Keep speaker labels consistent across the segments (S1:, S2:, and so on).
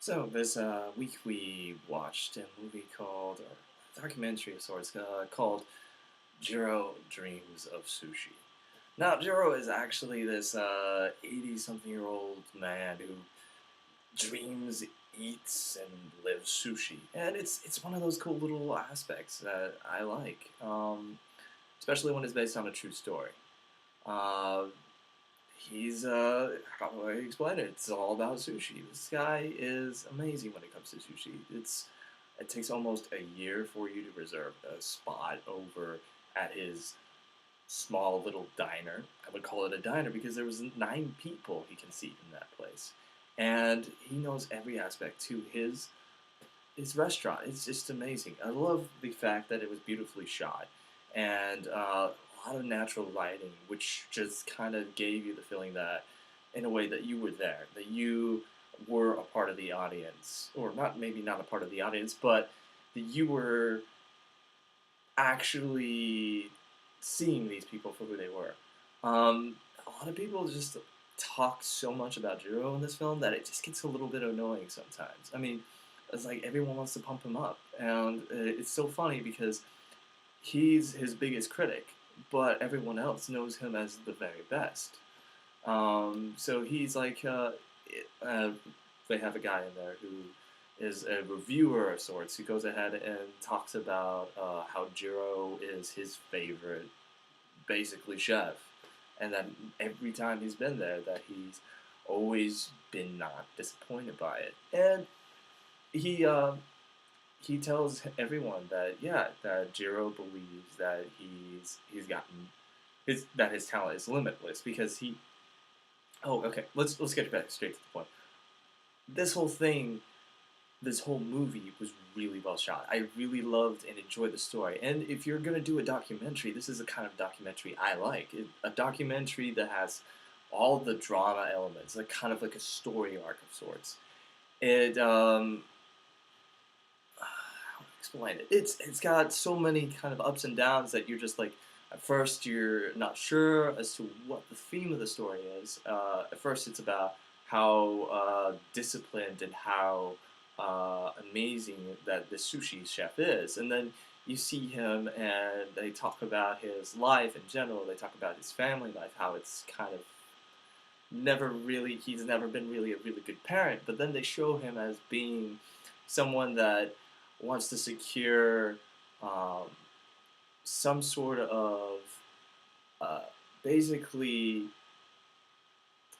S1: So this week we watched a movie called, or a documentary of sorts, called Jiro Dreams of Sushi. Now, Jiro is actually this 80-something-year-old man who dreams, eats, and lives sushi. And it's one of those cool little aspects that I like, especially when it's based on a true story. Uh, he's how do I explain it? It's all about sushi. This guy is amazing when it comes to sushi. It takes almost a year for you to reserve a spot over at his small little diner. I would call it a diner because there was 9 people he can seat in that place, and he knows every aspect to his restaurant. It's just amazing. I love the fact that it was beautifully shot, and a lot of natural lighting, which just kind of gave you the feeling that, in a way, that you were there, that you were a part of the audience, or not maybe not a part of the audience, but that you were actually seeing these people for who they were. A lot of people just talk so much about Jiro in this film that it just gets a little bit annoying sometimes. I mean, it's like everyone wants to pump him up, and it's so funny because he's his biggest critic, but everyone else knows him as the very best. So he's like, uh, they have a guy in there who is a reviewer of sorts who goes ahead and talks about how Jiro is his favorite, basically, chef, and that every time he's been there, that he's always been not disappointed by it, and he he tells everyone that, yeah, that Jiro believes that he's gotten his talent is limitless because he. Oh, okay. Let's get back straight to the point. This whole thing, this whole movie was really well shot. I really loved and enjoyed the story. And if you're gonna do a documentary, this is the kind of documentary I like. A documentary that has all the drama elements, like kind of like a story arc of sorts. It how to explain it? It's got so many kind of ups and downs that you're just like, at first you're not sure as to what the theme of the story is. At first it's about how disciplined and how amazing that the sushi chef is, and then you see him and they talk about his life in general. They talk about his family life, how it's kind of never really he's never been really a really good parent, but then they show him as being someone that wants to secure um, some sort of uh, basically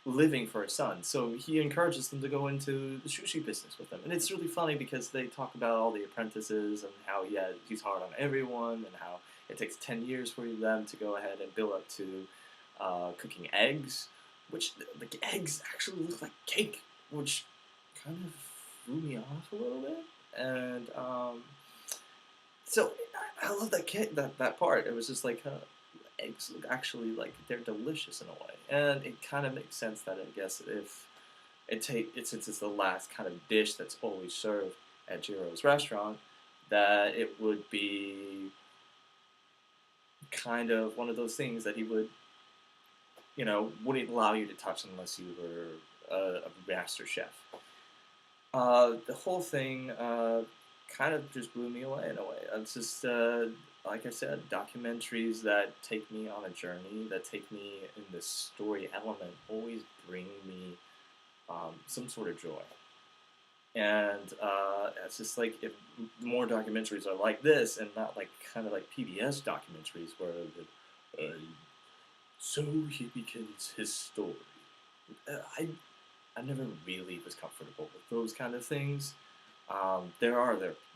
S1: living for his son. So he encourages them to go into the sushi business with him, and it's really funny because they talk about all the apprentices and how he's hard on everyone, and how it takes 10 years for them to go ahead and build up to cooking eggs, which the eggs actually look like cake, which kind of threw me off a little bit. And so I love that part. It was just like eggs look actually like they're delicious in a way, and it kind of makes sense that I guess if since it's the last kind of dish that's always served at Jiro's restaurant, that it would be kind of one of those things that he would wouldn't allow you to touch unless you were a master chef. The whole thing kind of just blew me away in a way. It's just, like I said, documentaries that take me on a journey, that take me in the story element, always bring me some sort of joy. And it's just like if more documentaries are like this and not like kind of like PBS documentaries where so he begins his story. I never really was comfortable with those kind of things.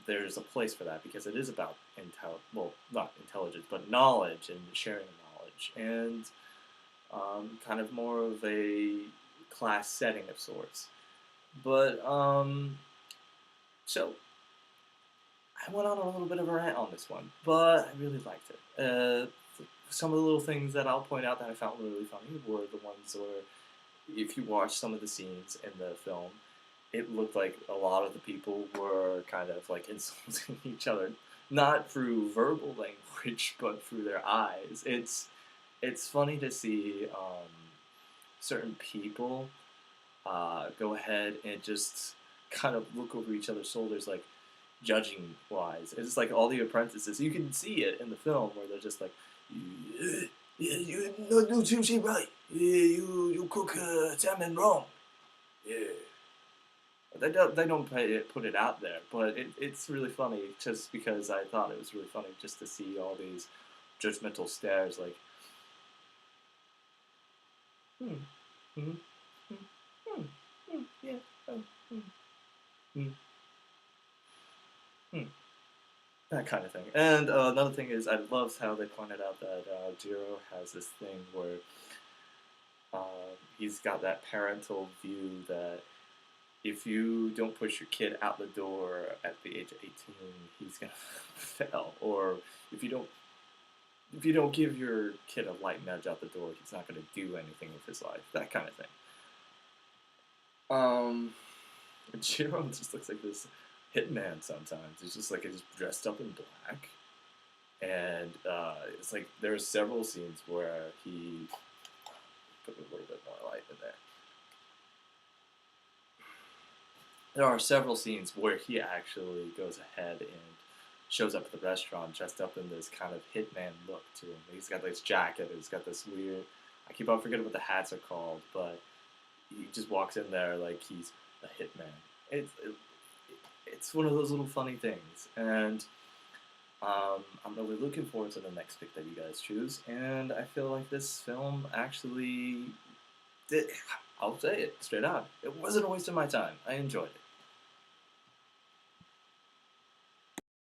S1: There's a place for that because it is about not intelligence, but knowledge and sharing knowledge, and kind of more of a class setting of sorts. But so I went on a little bit of a rant on this one, but I really liked it. Some of the little things that I'll point out that I found really funny were the ones where, if you watch some of the scenes in the film, it looked like a lot of the people were kind of like insulting each other, not through verbal language, but through their eyes. It's funny to see certain people go ahead and just kind of look over each other's shoulders, like judging wise. It's just like all the apprentices. You can see it in the film where they're just like, yeah, yeah, you don't do sushi right. Yeah, you cook salmon wrong. Yeah. They don't put it out there, but it's really funny just because I thought it was really funny just to see all these judgmental stares like, hmm, hmm, hmm, hmm, yeah, oh, hmm, hmm, that kind of thing. And another thing is, I loved how they pointed out that Jiro has this thing where he's got that parental view that if you don't push your kid out the door at the age of 18, he's gonna fail. Or if you don't if you don't give your kid a light nudge out the door, he's not gonna do anything with his life. That kind of thing. Um, Jiro just looks like this hitman sometimes. He's just like he's dressed up in black, and it's like there's several scenes where he put a little bit more light in there. There are several scenes where he actually goes ahead and shows up at the restaurant dressed up in this kind of hitman look to him. He's got this jacket. He's got this weird. I keep on forgetting what the hats are called, but he just walks in there like he's a hitman. It's one of those little funny things, and I'm really looking forward to the next pick that you guys choose. And I feel like this film actually did. I'll say it straight out. It wasn't a waste of my time. I enjoyed it.